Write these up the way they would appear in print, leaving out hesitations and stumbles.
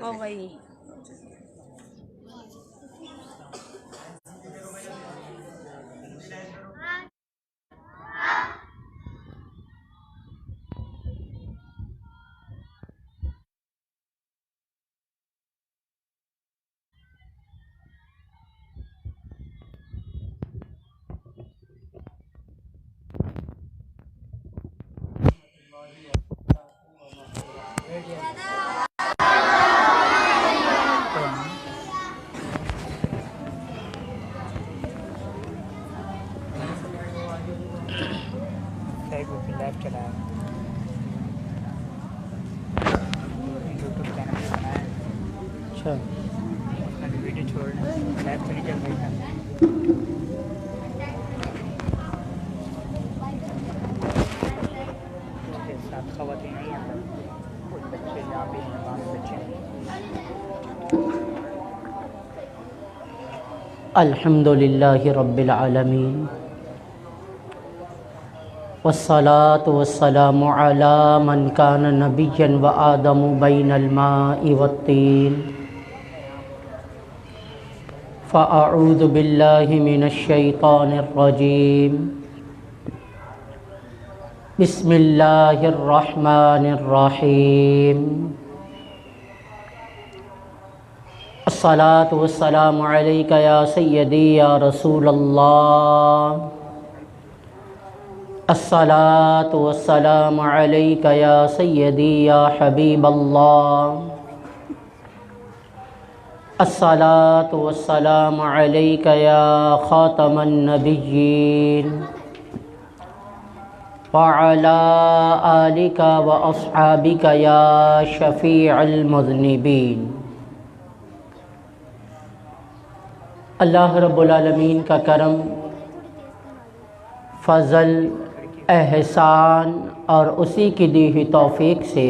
Okay. Face بک پہ live چلایا YouTube channel پہ بنایا. اچھا اس میں بھی ویڈیو چھوڑ لائیو تو نہیں چل رہی تھا. اس کے ساتھ خواتین نہیں ہیں, کچھ بچے یہاں بھی ہیں, وہاں بھی بچے ہیں. الحمد للہ رب العالمین والصلاة والسلام علی من کان نبیا وآدم بین الماء والطین فاعوذ باللہ من الشیطان الرجیم بسم اللہ الرحمن الرحیم الصلاة والسلام علیک یا سیدی یا رسول اللہ الصلاة والسلام علیک یا سیدی یا حبیب اللہ الصلاة والسلام علیک یا خاتم النبیین وعلی آلک واصحابک یا شفیع المذنبین. اللہ رب العالمین کا کرم, فضل, احسان اور اسی کی دی ہوئی توفیق سے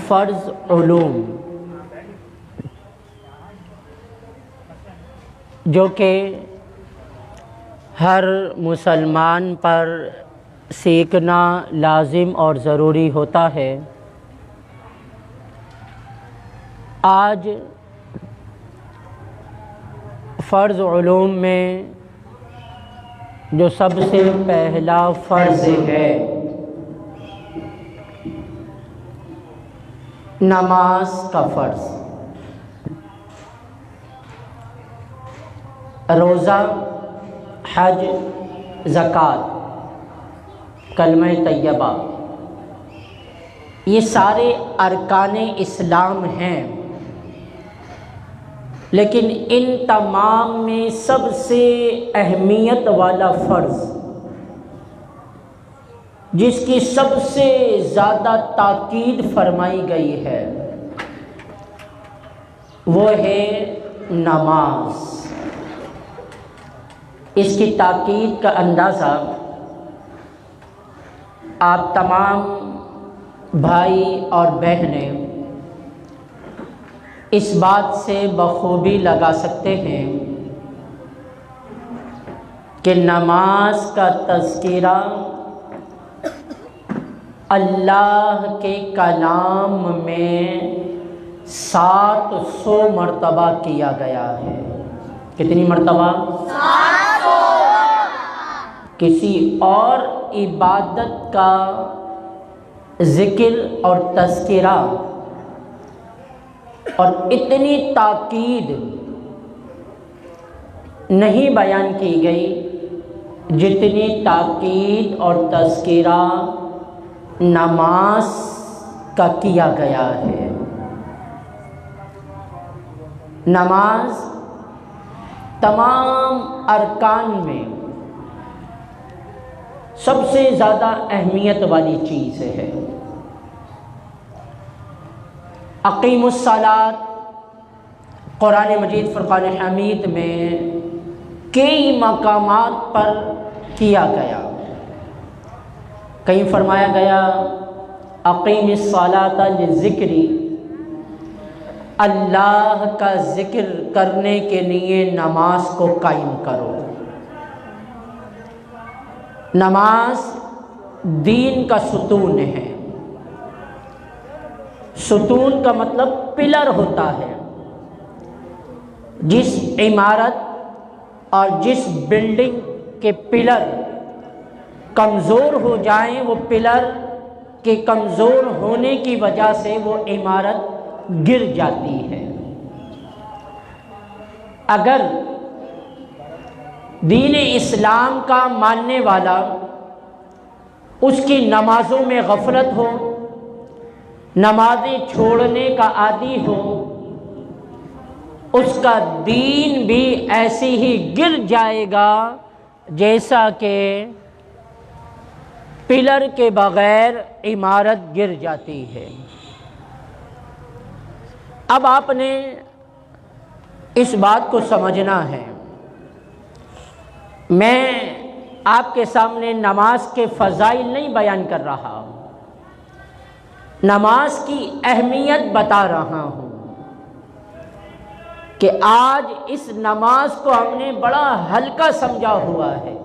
فرض علوم جو کہ ہر مسلمان پر سیکھنا لازم اور ضروری ہوتا ہے, آج فرض علوم میں جو سب سے پہلا فرض ہے نماز کا فرض. روزہ, حج, زکوٰۃ, کلمہ طیبہ, یہ سارے ارکان اسلام ہیں, لیکن ان تمام میں سب سے اہمیت والا فرض جس کی سب سے زیادہ تاکید فرمائی گئی ہے وہ ہے نماز. اس کی تاکید کا اندازہ آپ تمام بھائی اور بہنیں اس بات سے بخوبی لگا سکتے ہیں کہ نماز کا تذکرہ اللہ کے کلام میں 700 مرتبہ کیا گیا ہے. کتنی مرتبہ؟ 700. کسی اور عبادت کا ذکر اور تذکرہ اور اتنی تاکید نہیں بیان کی گئی جتنی تاکید اور تذکرہ نماز کا کیا گیا ہے. نماز تمام ارکان میں سب سے زیادہ اہمیت والی چیز ہے. اقیم الصلاۃ قرآن مجید فرقان حمید میں کئی مقامات پر کیا گیا. کہیں فرمایا گیا اقیم الصلاۃ للذکری، اللہ کا ذکر کرنے کے لیے نماز کو قائم کرو. نماز دین کا ستون ہے۔ ستون کا مطلب پلر ہوتا ہے۔ جس عمارت اور جس بلڈنگ کے پلر کمزور ہو جائیں، وہ پلر کے کمزور ہونے کی وجہ سے وہ عمارت گر جاتی ہے۔ اگر دین اسلام کا ماننے والا اس کی نمازوں میں غفلت ہو، نمازیں چھوڑنے کا عادی ہو، اس کا دین بھی ایسے ہی گر جائے گا جیسا کہ پلر کے بغیر عمارت گر جاتی ہے۔ اب آپ نے اس بات کو سمجھنا ہے، میں آپ کے سامنے نماز کے فضائل نہیں بیان کر رہا، نماز کی اہمیت بتا رہا ہوں کہ آج اس نماز کو ہم نے بڑا ہلکا سمجھا ہوا ہے۔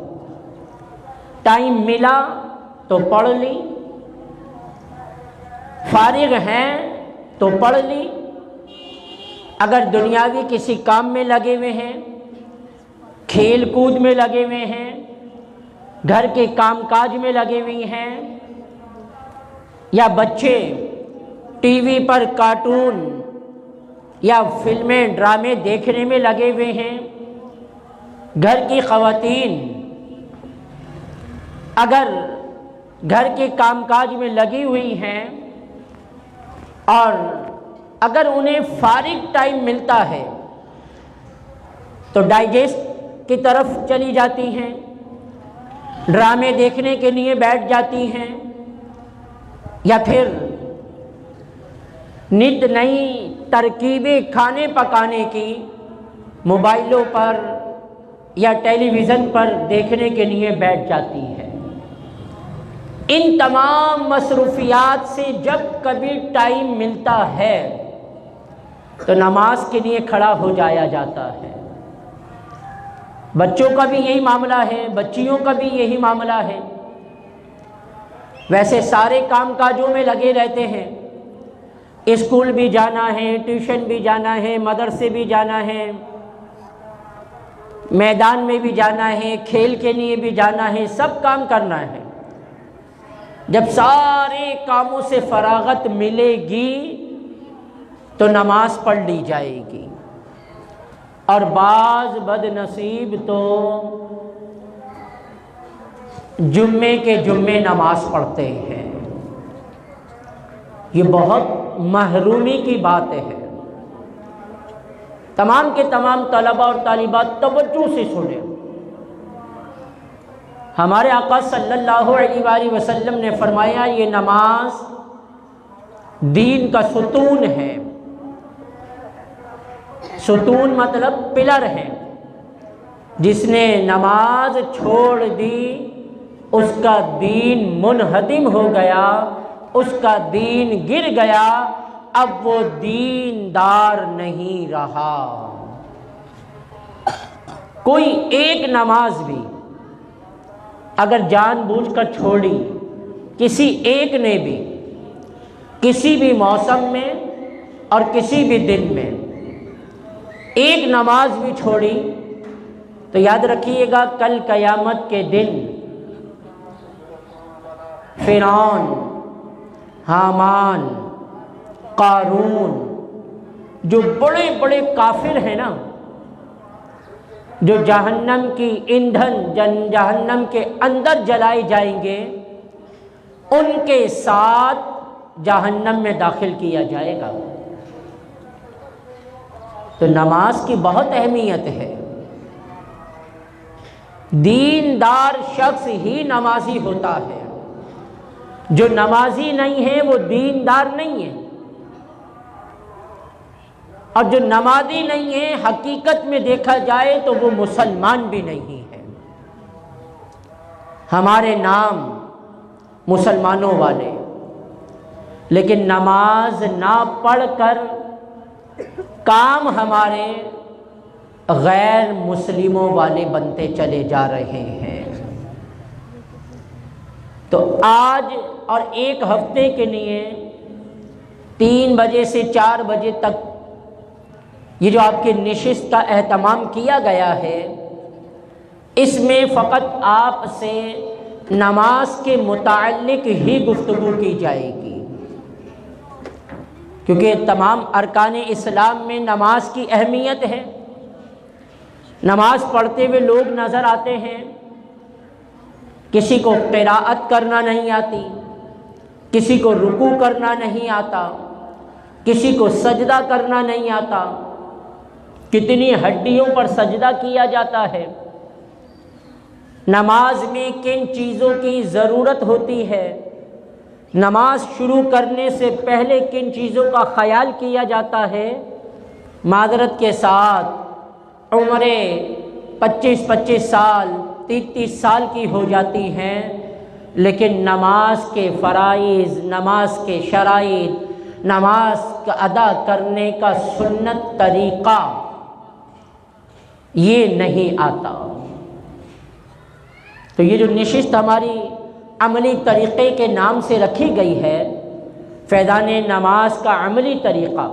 ٹائم ملا تو پڑھ لی، فارغ ہیں تو پڑھ لی، اگر دنیاوی کسی کام میں لگے ہوئے ہیں، کھیل کود میں لگے ہوئے ہیں، گھر کے کام کاج میں لگے ہوئے ہیں، یا بچے ٹی وی پر کارٹون یا فلمیں ڈرامے دیکھنے میں لگے ہوئے ہیں، گھر کی خواتین اگر گھر کے کام کاج میں لگی ہوئی ہیں اور اگر انہیں فارغ ٹائم ملتا ہے تو ڈائجسٹ کی طرف چلی جاتی ہیں، ڈرامے دیکھنے کے لیے بیٹھ جاتی ہیں، یا پھر نت نئی ترکیبیں کھانے پکانے کی موبائلوں پر یا ٹیلی ویژن پر دیکھنے کے لیے بیٹھ جاتی ہے۔ ان تمام مصروفیات سے جب کبھی ٹائم ملتا ہے تو نماز کے لیے کھڑا ہو جایا جاتا ہے۔ بچوں کا بھی یہی معاملہ ہے، بچیوں کا بھی یہی معاملہ ہے۔ ویسے سارے کام کاجوں میں لگے رہتے ہیں، اسکول بھی جانا ہے، ٹیوشن بھی جانا ہے، مدرسے بھی جانا ہے، میدان میں بھی جانا ہے، کھیل کے لیے بھی جانا ہے، سب کام کرنا ہے۔ جب سارے کاموں سے فراغت ملے گی تو نماز پڑھ لی جائے گی، اور بعض بد نصیب تو جمعے کے جمعے نماز پڑھتے ہیں۔ یہ بہت محرومی کی بات ہے۔ تمام کے تمام طلباء اور طالبات توجہ سے سنیں۔ ہمارے آقا صلی اللہ علیہ وآلہ وسلم نے فرمایا یہ نماز دین کا ستون ہے۔ ستون مطلب پلر ہے۔ جس نے نماز چھوڑ دی اس کا دین منہدم ہو گیا، اس کا دین گر گیا، اب وہ دیندار نہیں رہا۔ کوئی ایک نماز بھی اگر جان بوجھ کر چھوڑی، کسی ایک نے بھی کسی بھی موسم میں اور کسی بھی دن میں ایک نماز بھی چھوڑی تو یاد رکھیے گا کل قیامت کے دن فرعون، حامان، قارون جو بڑے بڑے کافر ہیں نا، جو جہنم کی ایندھن جہنم کے اندر جلائے جائیں گے، ان کے ساتھ جہنم میں داخل کیا جائے گا۔ تو نماز کی بہت اہمیت ہے۔ دیندار شخص ہی نمازی ہوتا ہے، جو نمازی نہیں ہے وہ دیندار نہیں ہے، اور جو نمازی نہیں ہے حقیقت میں دیکھا جائے تو وہ مسلمان بھی نہیں ہے۔ ہمارے نام مسلمانوں والے، لیکن نماز نہ پڑھ کر کام ہمارے غیر مسلموں والے بنتے چلے جا رہے ہیں۔ تو آج اور ایک ہفتے کے لیے 3 بجے سے 4 بجے تک یہ جو آپ کی نشست کا اہتمام کیا گیا ہے، اس میں فقط آپ سے نماز کے متعلق ہی گفتگو کی جائے گی، کیونکہ تمام ارکان اسلام میں نماز کی اہمیت ہے۔ نماز پڑھتے ہوئے لوگ نظر آتے ہیں، کسی کو قراءت کرنا نہیں آتی، کسی کو رکوع کرنا نہیں آتا، کسی کو سجدہ کرنا نہیں آتا، کتنی ہڈیوں پر سجدہ کیا جاتا ہے، نماز میں کن چیزوں کی ضرورت ہوتی ہے، نماز شروع کرنے سے پہلے کن چیزوں کا خیال کیا جاتا ہے۔ معذرت کے ساتھ عمریں 25 سال 30 سال کی ہو جاتی ہیں، لیکن نماز کے فرائض، نماز کے شرائط، نماز کا ادا کرنے کا سنت طریقہ یہ نہیں آتا۔ تو یہ جو نشست ہماری عملی طریقے کے نام سے رکھی گئی ہے، فیضان نماز کا عملی طریقہ،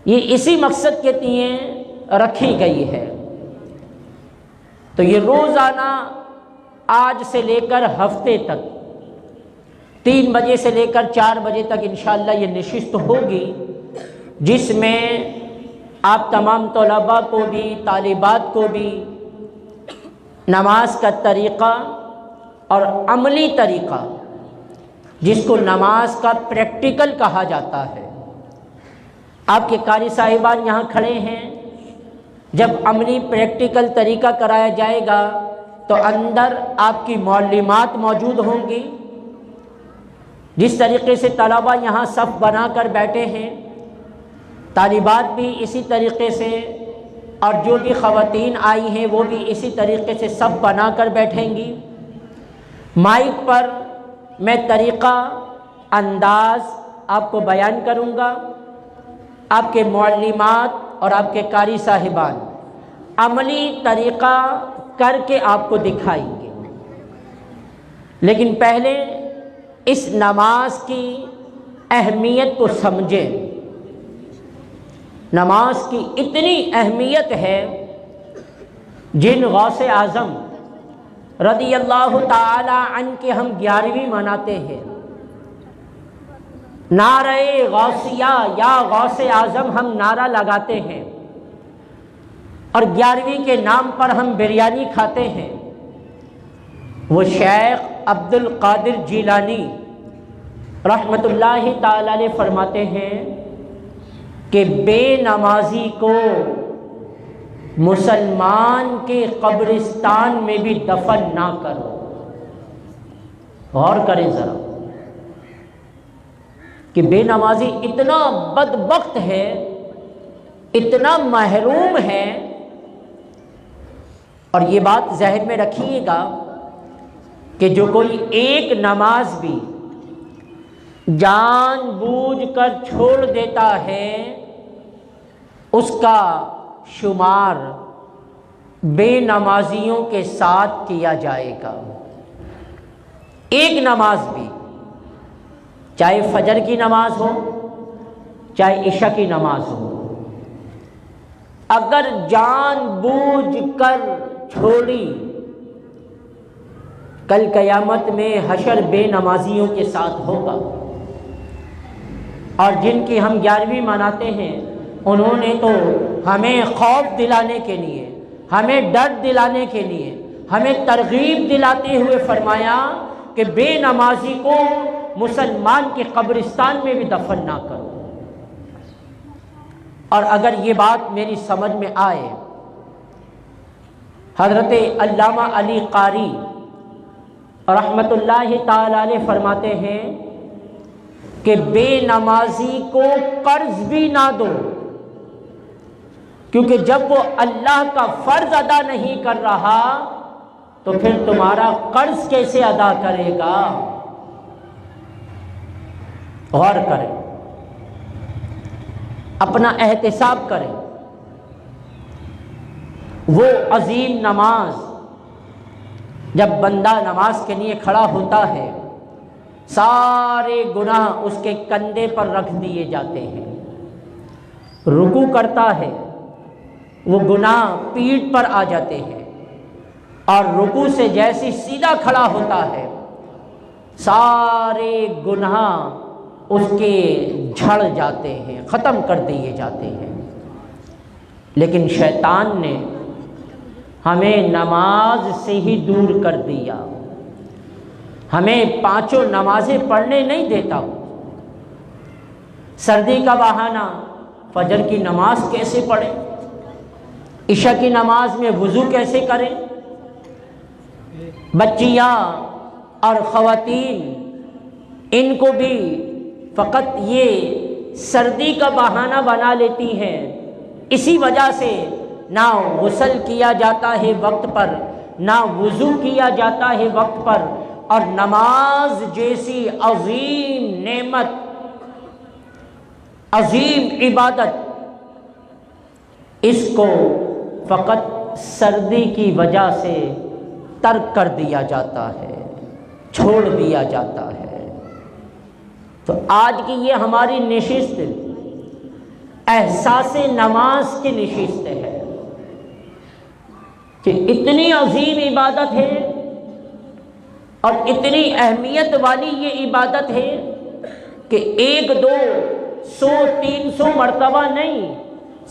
یہ اسی مقصد کے لیے رکھی گئی ہے۔ تو یہ روزانہ آج سے لے کر ہفتے تک 3 بجے سے لے کر 4 بجے تک انشاءاللہ یہ نشست ہوگی، جس میں آپ تمام طلباء کو بھی، طالبات کو بھی نماز کا طریقہ اور عملی طریقہ، جس کو نماز کا پریکٹیکل کہا جاتا ہے، آپ کے قاری صاحبان یہاں کھڑے ہیں، جب عملی پریکٹیکل طریقہ کرایا جائے گا تو اندر آپ کی معلمات موجود ہوں گی۔ جس طریقے سے طلباء یہاں صف بنا کر بیٹھے ہیں، طالبات بھی اسی طریقے سے، اور جو بھی خواتین آئی ہیں وہ بھی اسی طریقے سے صف بنا کر بیٹھیں گی۔ مائک پر میں طریقہ انداز آپ کو بیان کروں گا، آپ کے معلمات اور آپ کے قاری صاحبان عملی طریقہ کر کے آپ کو دکھائیں گے۔ لیکن پہلے اس نماز کی اہمیت کو سمجھیں۔ نماز کی اتنی اہمیت ہے، جن غوث اعظم رضی اللہ تعالی عنہ کے ہم 11ویں مناتے ہیں، نعرہ غوثیہ یا غوث اعظم ہم نعرہ لگاتے ہیں، اور 11ویں کے نام پر ہم بریانی کھاتے ہیں۔ وہ شیخ عبد القادر جیلانی رحمت اللہ تعالی علیہ فرماتے ہیں کہ بے نمازی کو مسلمان کے قبرستان میں بھی دفن نہ کرو۔ غور کریں ذرا کہ بے نمازی اتنا بدبخت ہے، اتنا محروم ہے، اور یہ بات ذہن میں رکھیے گا کہ جو کوئی ایک نماز بھی جان بوجھ کر چھوڑ دیتا ہے، اس کا شمار بے نمازیوں کے ساتھ کیا جائے گا۔ ایک نماز بھی، چاہے فجر کی نماز ہو، چاہے عشاء کی نماز ہو، اگر جان بوجھ کر چھوڑی، کل قیامت میں حشر بے نمازیوں کے ساتھ ہوگا۔ اور جن کی ہم 11ویں مناتے ہیں، انہوں نے تو ہمیں خوف دلانے کے لیے، ہمیں ڈر دلانے کے لیے، ہمیں ترغیب دلاتے ہوئے فرمایا کہ بے نمازی کو مسلمان کے قبرستان میں بھی دفن نہ کرو۔ اور اگر یہ بات میری سمجھ میں آئے، حضرت علامہ علی قاری رحمت اللہ تعالی علیہ فرماتے ہیں کہ بے نمازی کو قرض بھی نہ دو، کیونکہ جب وہ اللہ کا فرض ادا نہیں کر رہا تو پھر تمہارا قرض کیسے ادا کرے گا؟ غور کریں، اپنا احتساب کریں۔ وہ عظیم نماز جب بندہ نماز کے لیے کھڑا ہوتا ہے سارے گناہ اس کے کندھے پر رکھ دیے جاتے ہیں، رکوع کرتا ہے وہ گناہ پیٹھ پر آ جاتے ہیں، اور رکوع سے جیسے سیدھا کھڑا ہوتا ہے سارے گناہ اس کے جھڑ جاتے ہیں، ختم کر دیے جاتے ہیں۔ لیکن شیطان نے ہمیں نماز سے ہی دور کر دیا، ہمیں پانچوں نمازیں پڑھنے نہیں دیتا۔ سردی کا بہانہ، فجر کی نماز کیسے پڑھیں، عشاء کی نماز میں وضو کیسے کریں؟ بچیاں اور خواتین ان کو بھی فقط یہ سردی کا بہانہ بنا لیتی ہیں، اسی وجہ سے نہ غسل کیا جاتا ہے وقت پر، نہ وضو کیا جاتا ہے وقت پر، اور نماز جیسی عظیم نعمت، عظیم عبادت، اس کو فقط سردی کی وجہ سے ترک کر دیا جاتا ہے، چھوڑ دیا جاتا ہے۔ تو آج کی یہ ہماری نشست احساس نماز کی نشست ہے کہ اتنی عظیم عبادت ہے اور اتنی اہمیت والی یہ عبادت ہے کہ 1 2 100 300 مرتبہ نہیں،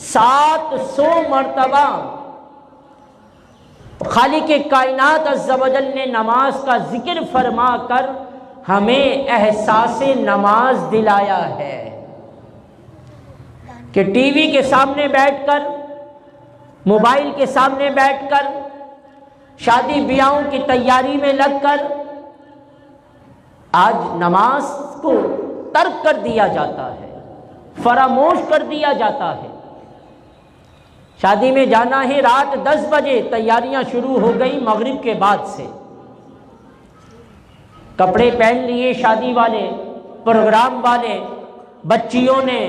700 مرتبہ خالق کائنات عز و جل نے نماز کا ذکر فرما کر ہمیں احساس نماز دلایا ہے کہ ٹی وی کے سامنے بیٹھ کر، موبائل کے سامنے بیٹھ کر، شادی بیاہوں کی تیاری میں لگ کر آج نماز کو ترک کر دیا جاتا ہے، فراموش کر دیا جاتا ہے۔ شادی میں جانا ہے رات 10 بجے، تیاریاں شروع ہو گئی مغرب کے بعد سے، کپڑے پہن لیے شادی والے، پروگرام والے، بچیوں نے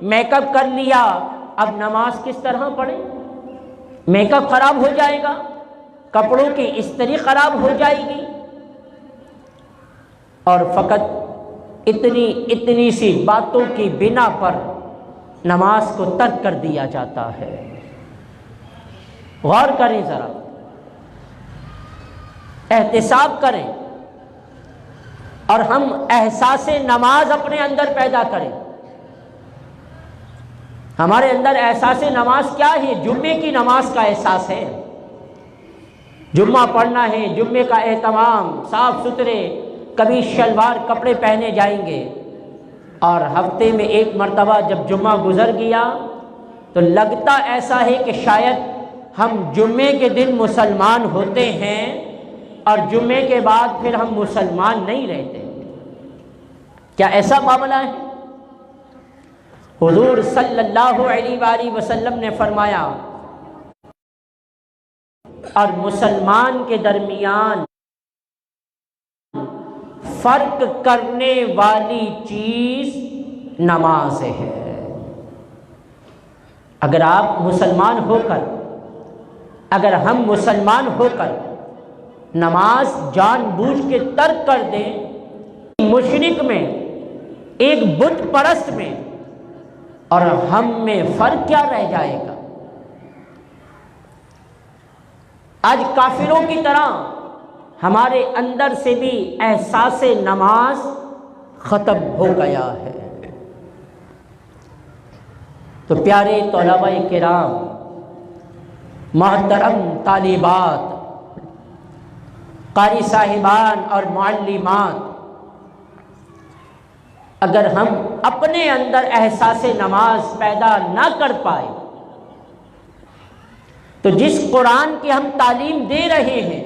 میک اپ کر لیا، اب نماز کس طرح پڑھیں؟ میک اپ خراب ہو جائے گا، کپڑوں کی استری خراب ہو جائے گی، اور فقط اتنی سی باتوں کی بنا پر نماز کو ترک کر دیا جاتا ہے۔ غور کریں ذرا، احتساب کریں اور ہم احساس نماز اپنے اندر پیدا کریں۔ ہمارے اندر احساس نماز کیا ہے؟ جمعے کی نماز کا احساس ہے، جمعہ پڑھنا ہے، جمعے کا اہتمام، صاف ستھرے کبھی شلوار کپڑے پہنے جائیں گے، اور ہفتے میں 1 مرتبہ جب جمعہ گزر گیا تو لگتا ایسا ہے کہ شاید ہم جمعے کے دن مسلمان ہوتے ہیں اور جمعے کے بعد پھر ہم مسلمان نہیں رہتے۔ کیا ایسا معاملہ ہے؟ حضور صلی اللہ علیہ وآلہ وسلم نے فرمایا، اور مسلمان کے درمیان فرق کرنے والی چیز نماز ہے۔ اگر آپ مسلمان ہو کر، اگر ہم مسلمان ہو کر نماز جان بوجھ کے ترک کر دیں، مشرک میں، ایک بت پرست میں اور ہم میں فرق کیا رہ جائے گا؟ آج کافروں کی طرح ہمارے اندر سے بھی احساس نماز ختم ہو گیا ہے۔ تو پیارے طلباء کرام، محترم طالبات، قاری صاحبان اور معلمات، اگر ہم اپنے اندر احساس نماز پیدا نہ کر پائے تو جس قرآن کی ہم تعلیم دے رہے ہیں،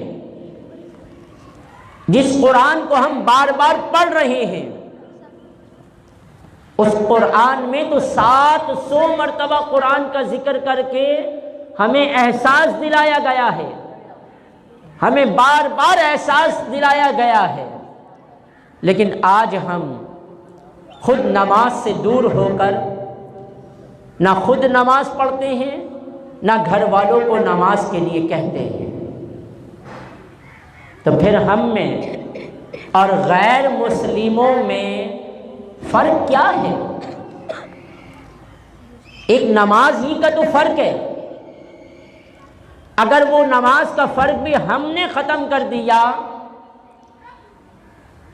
جس قرآن کو ہم بار بار پڑھ رہے ہیں، اس قرآن میں تو 700 مرتبہ قرآن کا ذکر کر کے ہمیں احساس دلایا گیا ہے، ہمیں بار بار احساس دلایا گیا ہے، لیکن آج ہم خود نماز سے دور ہو کر نہ خود نماز پڑھتے ہیں، نہ گھر والوں کو نماز کے لیے کہتے ہیں۔ تو تو پھر ہم میں اور غیر مسلموں میں فرق کیا ہے؟ ایک نماز ہی کا تو فرق ہے۔ اگر وہ نماز کا فرق بھی ہم نے ختم کر دیا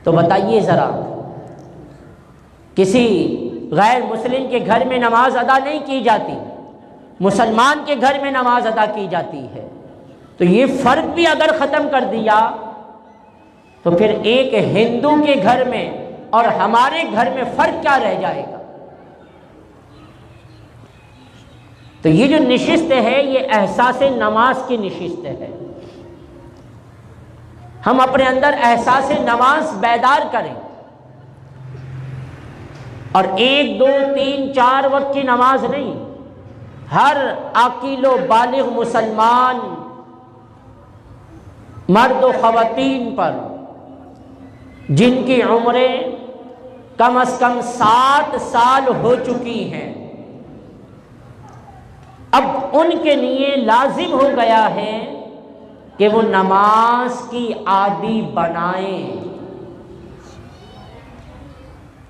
تو بتائیے ذرا، کسی غیر مسلم کے گھر میں نماز ادا نہیں کی جاتی، مسلمان کے گھر میں نماز ادا کی جاتی ہے، تو یہ فرق بھی اگر ختم کر دیا تو پھر ایک ہندو کے گھر میں اور ہمارے گھر میں فرق کیا رہ جائے گا؟ تو یہ جو نشست ہے یہ احساس نماز کی نشست ہے۔ ہم اپنے اندر احساس نماز بیدار کریں، اور 1 2 3 4 وقت کی نماز نہیں، ہر عاقل و بالغ مسلمان مرد و خواتین پر جن کی عمریں کم از کم 7 سال ہو چکی ہیں، اب ان کے لیے لازم ہو گیا ہے کہ وہ نماز کی عادی بنائیں۔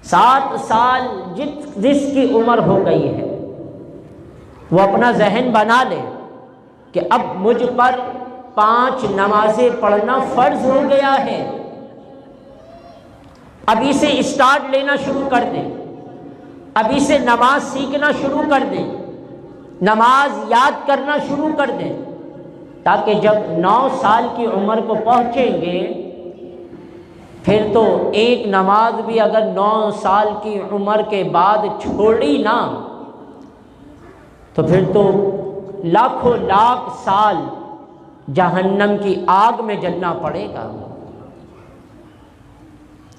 7 سال جس کی عمر ہو گئی ہے وہ اپنا ذہن بنا لے کہ اب مجھ پر 5 نمازیں پڑھنا فرض ہو گیا ہے، ابھی سے اسٹارٹ لینا شروع کر دیں، ابھی سے نماز سیکھنا شروع کر دیں، نماز یاد کرنا شروع کر دیں، تاکہ جب 9 سال کی عمر کو پہنچیں گے پھر تو ایک نماز بھی اگر 9 سال کی عمر کے بعد چھوڑی نہ تو پھر تو لاکھوں لاکھ سال جہنم کی آگ میں جلنا پڑے گا۔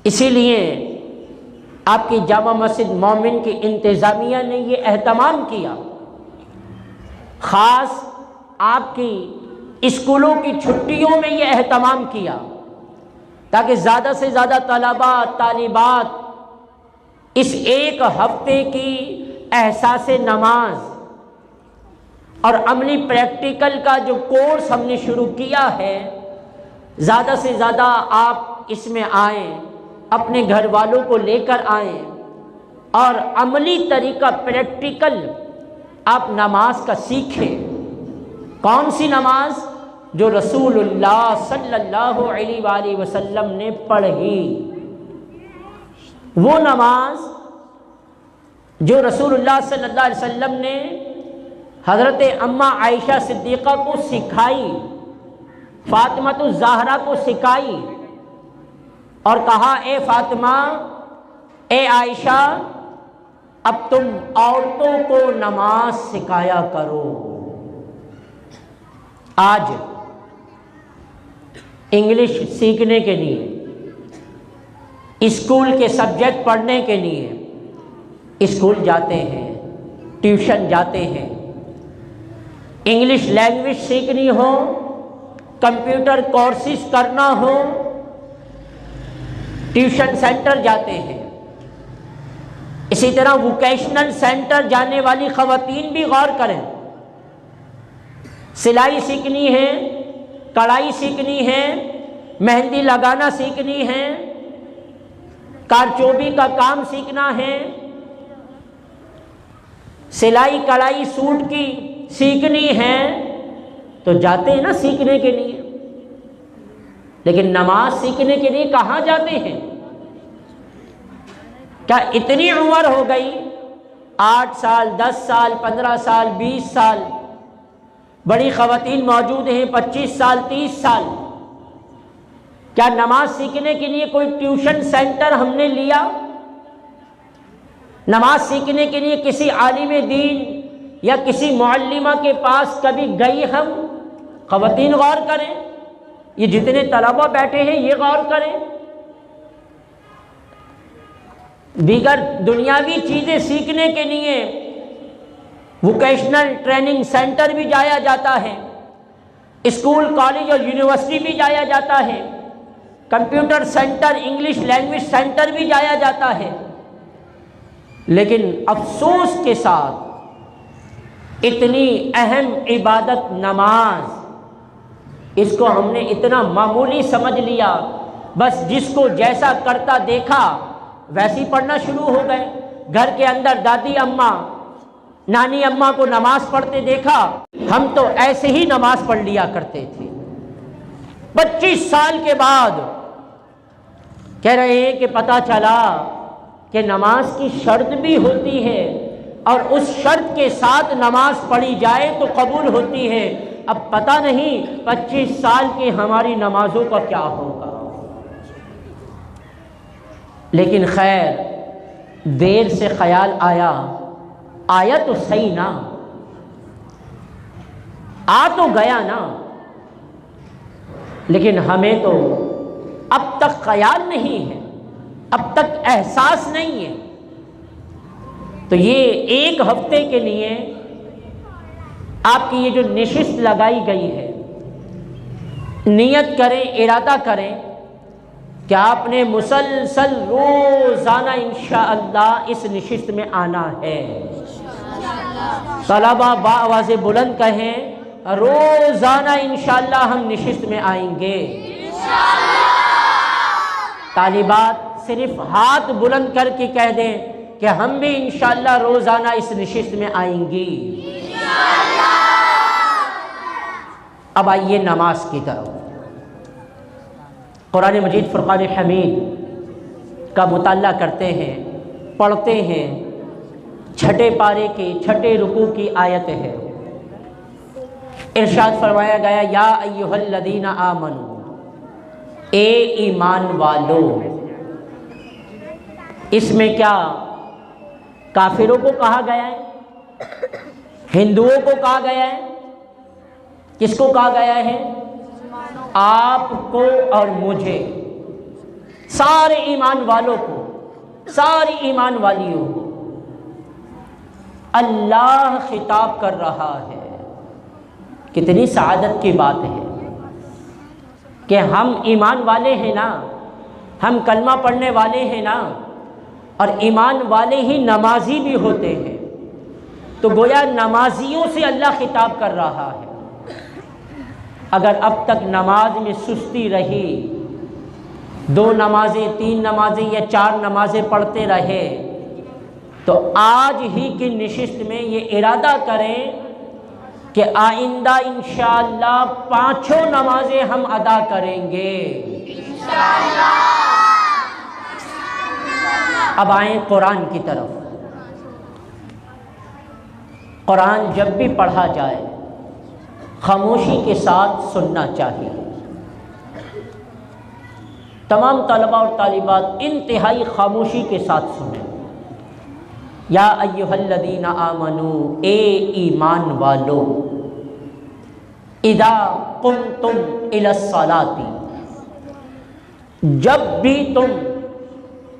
اسی لیے آپ کی جامع مسجد مومن کی انتظامیہ نے یہ اہتمام کیا، خاص آپ کی اسکولوں کی چھٹیوں میں یہ اہتمام کیا تاکہ زیادہ سے زیادہ طلباء طالبات اس 1 ہفتے کی احساس نماز اور عملی پریکٹیکل کا جو کورس ہم نے شروع کیا ہے، زیادہ سے زیادہ آپ اس میں آئیں، اپنے گھر والوں کو لے کر آئیں اور عملی طریقہ پریکٹیکل آپ نماز کا سیکھیں۔ کون سی نماز؟ جو رسول اللہ صلی اللہ علیہ وآلہ وسلم نے پڑھی، وہ نماز جو رسول اللہ صلی اللہ علیہ وسلم نے حضرت اماں عائشہ صدیقہ کو سکھائی، فاطمہ الزہرا کو سکھائی اور کہا اے فاطمہ، اے عائشہ، اب تم عورتوں کو نماز سکھایا کرو۔ آج انگلش سیکھنے کے لیے، اسکول کے سبجیکٹ پڑھنے کے لیے اسکول جاتے ہیں، ٹیوشن جاتے ہیں، انگلش لینگویج سیکھنی ہو، کمپیوٹر کورسز کرنا ہو، ٹیوشن سینٹر جاتے ہیں۔ اسی طرح ووکیشنل سینٹر جانے والی خواتین بھی غور کریں، سلائی سیکھنی ہے، کڑھائی سیکھنی ہے، مہندی لگانا سیکھنی ہے، کارچوبی کا کام سیکھنا ہے، سلائی کڑھائی سوٹ کی سیکھنی ہے، تو جاتے ہیں نا سیکھنے کے لیے، لیکن نماز سیکھنے کے لیے کہاں جاتے ہیں؟ کیا اتنی عمر ہو گئی، 8 سال 10 سال 15 سال 20 سال، بڑی خواتین موجود ہیں 25 سال 30 سال، کیا نماز سیکھنے کے لیے کوئی ٹیوشن سینٹر ہم نے لیا؟ نماز سیکھنے کے لیے کسی عالم دین یا کسی معلمہ کے پاس کبھی گئی ہم؟ خواتین غور کریں، یہ جتنے طلبہ بیٹھے ہیں یہ غور کریں۔ دیگر دنیاوی چیزیں سیکھنے کے لیے ووکیشنل ٹریننگ سینٹر بھی جایا جاتا ہے، اسکول کالج اور یونیورسٹی بھی جایا جاتا ہے، computer centre English language centre بھی جایا جاتا ہے، لیکن افسوس کے ساتھ اتنی اہم عبادت نماز اس کو ہم نے اتنا معمولی سمجھ لیا، بس جس کو جیسا کرتا دیکھا ویسے ہی پڑھنا شروع ہو گئے۔ گھر کے اندر دادی اماں، نانی اماں کو نماز پڑھتے دیکھا، ہم تو ایسے ہی نماز پڑھ لیا کرتے تھے۔ 25 سال کے بعد کہہ رہے ہیں کہ پتہ چلا کہ نماز کی شرط بھی ہوتی ہے، اور اس شرط کے ساتھ نماز پڑھی جائے تو قبول ہوتی ہے۔ اب پتہ نہیں 25 سال کی ہماری نمازوں کا کیا ہوگا، لیکن خیر دیر سے خیال آیا تو صحیح نا، آ تو گیا نا، لیکن ہمیں تو اب تک خیال نہیں ہے، اب تک احساس نہیں ہے۔ تو یہ ایک ہفتے کے لیے آپ کی یہ جو نشست لگائی گئی ہے، نیت کریں، ارادہ کریں کہ آپ نے مسلسل روزانہ انشاءاللہ اس نشست میں آنا ہے۔ طلبہ بآواز بلند کہیں روزانہ انشاءاللہ ہم نشست میں آئیں گے۔ طالبات صرف ہاتھ بلند کر کے کہہ دیں کہ ہم بھی انشاءاللہ روزانہ اس نشست میں آئیں گی۔ اب آئیے نماز کی طرف۔ قرآن مجید فرقان حمید کا مطالعہ کرتے ہیں، پڑھتے ہیں۔ چھٹے پارے کی چھٹے رکوع کی آیت ہے، ارشاد فرمایا گیا یا ایھا الذین آمنوا، اے ایمان والو۔ اس میں کیا کافروں کو کہا گیا ہے؟ ہندوؤں کو کہا گیا ہے؟ کس کو کہا گیا ہے؟ آپ کو اور مجھے، سارے ایمان والوں کو، ساری ایمان والیوں کو اللہ خطاب کر رہا ہے۔ کتنی سعادت کی بات ہے کہ ہم ایمان والے ہیں نا، ہم کلمہ پڑھنے والے ہیں نا، اور ایمان والے ہی نمازی بھی ہوتے ہیں، تو گویا نمازیوں سے اللہ خطاب کر رہا ہے۔ اگر اب تک نماز میں سستی رہی، 2 نمازیں 3 نمازیں یا 4 نمازیں پڑھتے رہے، تو آج ہی کی نشست میں یہ ارادہ کریں کہ آئندہ انشاءاللہ 5 نمازیں ہم ادا کریں گے انشاءاللہ۔ اب آئیں قرآن کی طرف۔ قرآن جب بھی پڑھا جائے خاموشی کے ساتھ سننا چاہیے۔ تمام طلبہ اور طالبات انتہائی خاموشی کے ساتھ سنیں۔ یا ایھا الذین آمنوا، اے ایمان والو، اذا قمتم الی الصلاۃ، جب بھی تم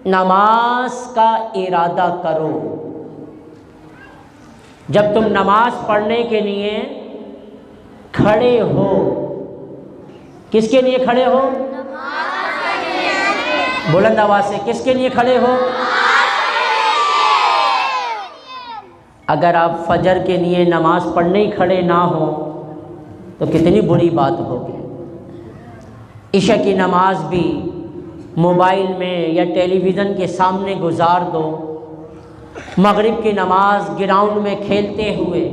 نماز کا ارادہ کرو، جب تم نماز پڑھنے کے لیے کھڑے ہو، کس کے لیے کھڑے ہو؟ بلند آواز سے، کس کے لیے کھڑے ہو؟ اگر آپ فجر کے لیے نماز پڑھنے ہی کھڑے نہ ہوں تو کتنی بری بات ہوگی۔ عشاء کی نماز بھی موبائل میں یا ٹیلی ویژن کے سامنے گزار دو، مغرب کی نماز گراؤنڈ میں کھیلتے ہوئے،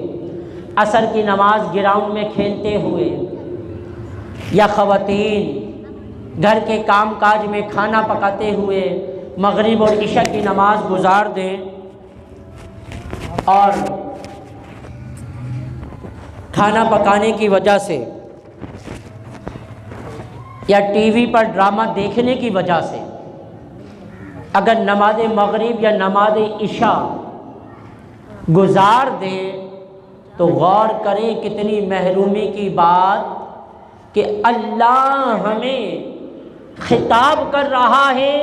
عصر کی نماز گراؤنڈ میں کھیلتے ہوئے، یا خواتین گھر کے کام کاج میں کھانا پکاتے ہوئے مغرب اور عشاء کی نماز گزار دیں، اور کھانا پکانے کی وجہ سے یا ٹی وی پر ڈرامہ دیکھنے کی وجہ سے اگر نماز مغرب یا نماز عشاء گزار دیں تو غور کریں کتنی محرومی کی بات کہ اللہ ہمیں خطاب کر رہا ہے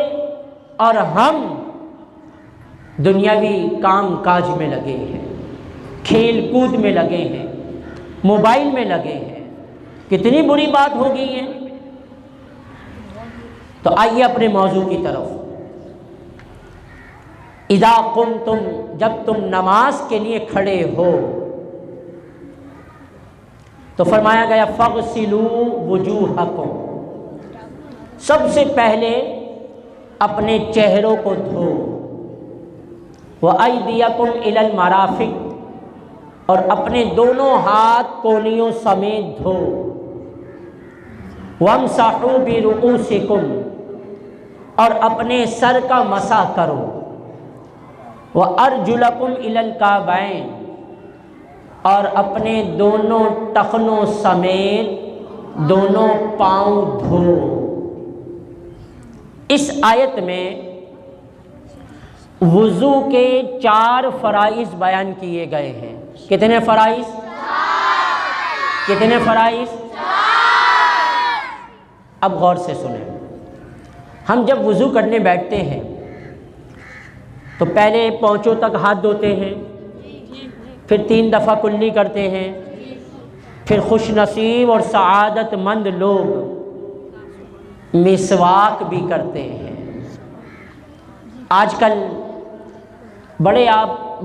اور ہم دنیاوی کام کاج میں لگے ہیں، کھیل کود میں لگے ہیں، موبائل میں لگے ہیں۔ کتنی بری بات ہو گئی ہے۔ تو آئیے اپنے موضوع کی طرف۔ اذا قمتم، جب تم نماز کے لیے کھڑے ہو، تو فرمایا گیا فاغسلوا وجوہکم، سب سے پہلے اپنے چہروں کو دھو، وَأَيْدِيَكُمْ إِلَى الْمَرَافِقِ، اور اپنے دونوں ہاتھ کونیوں سمیت دھو، وَامْسَحُوا بِرُؤُوسِكُمْ، اور اپنے سر کا مسح کرو، وَأَرْجُلَكُمْ إِلَى الْكَعْبَيْنِ، اور اپنے دونوں ٹخنوں سمیت دونوں پاؤں دھو۔ اس آیت میں وضو کے 4 فرائض بیان کیے گئے ہیں۔ کتنے فرائض؟ کتنے فرائض؟ اب غور سے سنیں، ہم جب وضو کرنے بیٹھتے ہیں تو پہلے پونچھوں تک ہاتھ دھوتے ہیں، پھر 3 دفعہ کلی کرتے ہیں، پھر خوش نصیب اور سعادت مند لوگ مسواک بھی کرتے ہیں۔ آج کل بڑے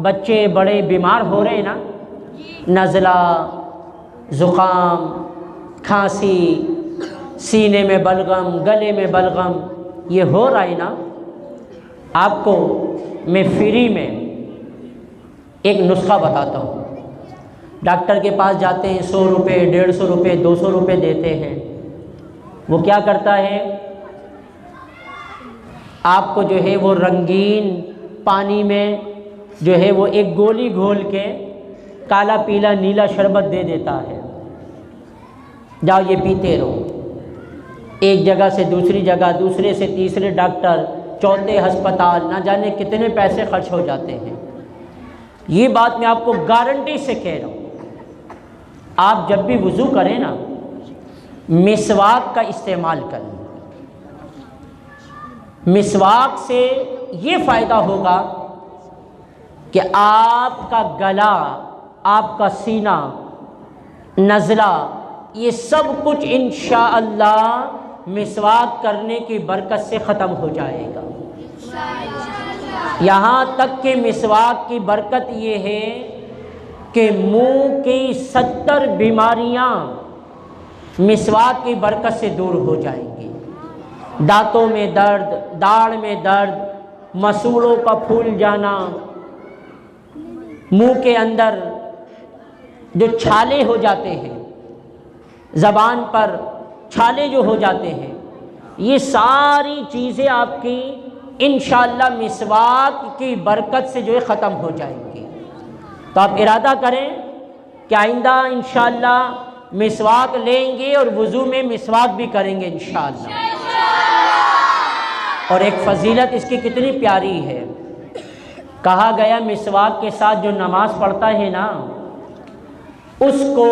بچے بڑے بیمار ہو رہے ہیں نا، نزلہ، زکام، کھانسی، سینے میں بلغم، گلے میں بلغم، یہ ہو رہا ہے نا۔ آپ کو میں فری میں ایک نسخہ بتاتا ہوں۔ ڈاکٹر کے پاس جاتے ہیں، 100 روپے، 150 روپے، 200 روپے دیتے ہیں۔ وہ کیا کرتا ہے، آپ کو جو ہے وہ رنگین پانی میں جو ہے وہ ایک گولی گھول کے کالا پیلا نیلا شربت دے دیتا ہے، جاؤ یہ پیتے رہو۔ ایک جگہ سے دوسری جگہ، دوسرے سے تیسرے ڈاکٹر، چوتھے ہسپتال، نہ جانے کتنے پیسے خرچ ہو جاتے ہیں۔ یہ بات میں آپ کو گارنٹی سے کہہ رہا ہوں، آپ جب بھی وضو کریں نا، مسواک کا استعمال کریں۔ مسواک سے یہ فائدہ ہوگا کہ آپ کا گلا، آپ کا سینہ، نزلہ، یہ سب کچھ انشاءاللہ مسواک کرنے کی برکت سے ختم ہو جائے گا۔ یہاں تک کہ مسواک کی برکت یہ ہے کہ منہ کی 70 بیماریاں مسواک کی برکت سے دور ہو جائیں گی۔ دانتوں میں درد، داڑھ میں درد، مسوڑوں کا پھول جانا، منہ کے اندر جو چھالے ہو جاتے ہیں، زبان پر چھالے جو ہو جاتے ہیں، یہ ساری چیزیں آپ کی انشاءاللہ مسواک کی برکت سے جو ہے ختم ہو جائیں گی۔ تو آپ ارادہ کریں کہ آئندہ انشاءاللہ مسواک لیں گے اور وضو میں مسواک بھی کریں گے انشاءاللہ۔ اور ایک فضیلت اس کی کتنی پیاری ہے، کہا گیا مسواک کے ساتھ جو نماز پڑھتا ہے نا، اس کو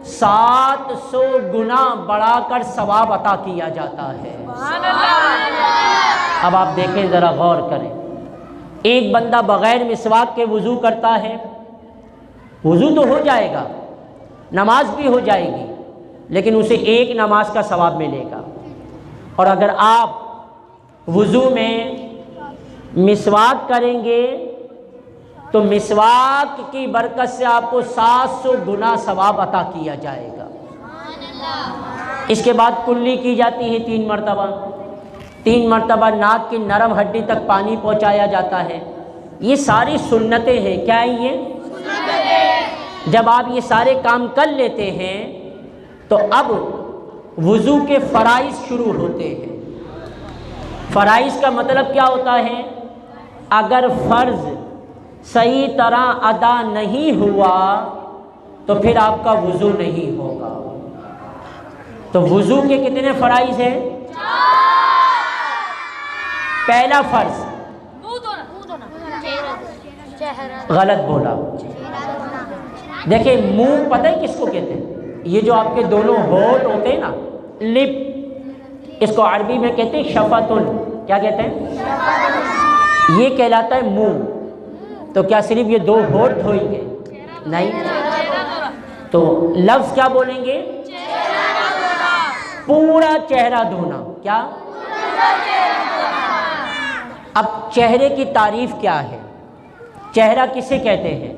700 گنا بڑھا کر ثواب عطا کیا جاتا ہے۔ اب آپ دیکھیں، ذرا غور کریں، ایک بندہ بغیر مسواک کے وضو کرتا ہے، وضو تو ہو جائے گا، نماز بھی ہو جائے گی، لیکن اسے ایک نماز کا ثواب ملے گا۔ اور اگر آپ وضو میں مسواک کریں گے تو مسواک کی برکت سے آپ کو 700 گنا ثواب عطا کیا جائے گا۔ اس کے بعد کلی کی جاتی ہے 3 مرتبہ، 3 مرتبہ ناک کی نرم ہڈی تک پانی پہنچایا جاتا ہے۔ یہ ساری سنتیں ہیں، کیا ہے یہ؟ جب آپ یہ سارے کام کر لیتے ہیں تو اب وضو کے فرائض شروع ہوتے ہیں۔ فرائض کا مطلب کیا ہوتا ہے؟ اگر فرض صحیح طرح ادا نہیں ہوا تو پھر آپ کا وضو نہیں ہوگا۔ تو وضو کے کتنے فرائض ہیں؟ پہلا فرض، غلط بولا، دیکھیں منہ پتہ ہے کس کو کہتے ہیں؟ یہ جو آپ کے دونوں ہونٹ ہوتے ہیں نا، لپ، اس کو عربی میں کہتے ہیں شفتن۔ کیا کہتے ہیں؟ یہ کہلاتا ہے منہ۔ تو کیا صرف یہ 2 ہونٹ دھوئیں گے؟ نہیں، تو لفظ کیا بولیں گے؟ پورا چہرہ دھونا۔ کیا؟ اب چہرے کی تعریف کیا ہے؟ چہرہ کسے کہتے ہیں؟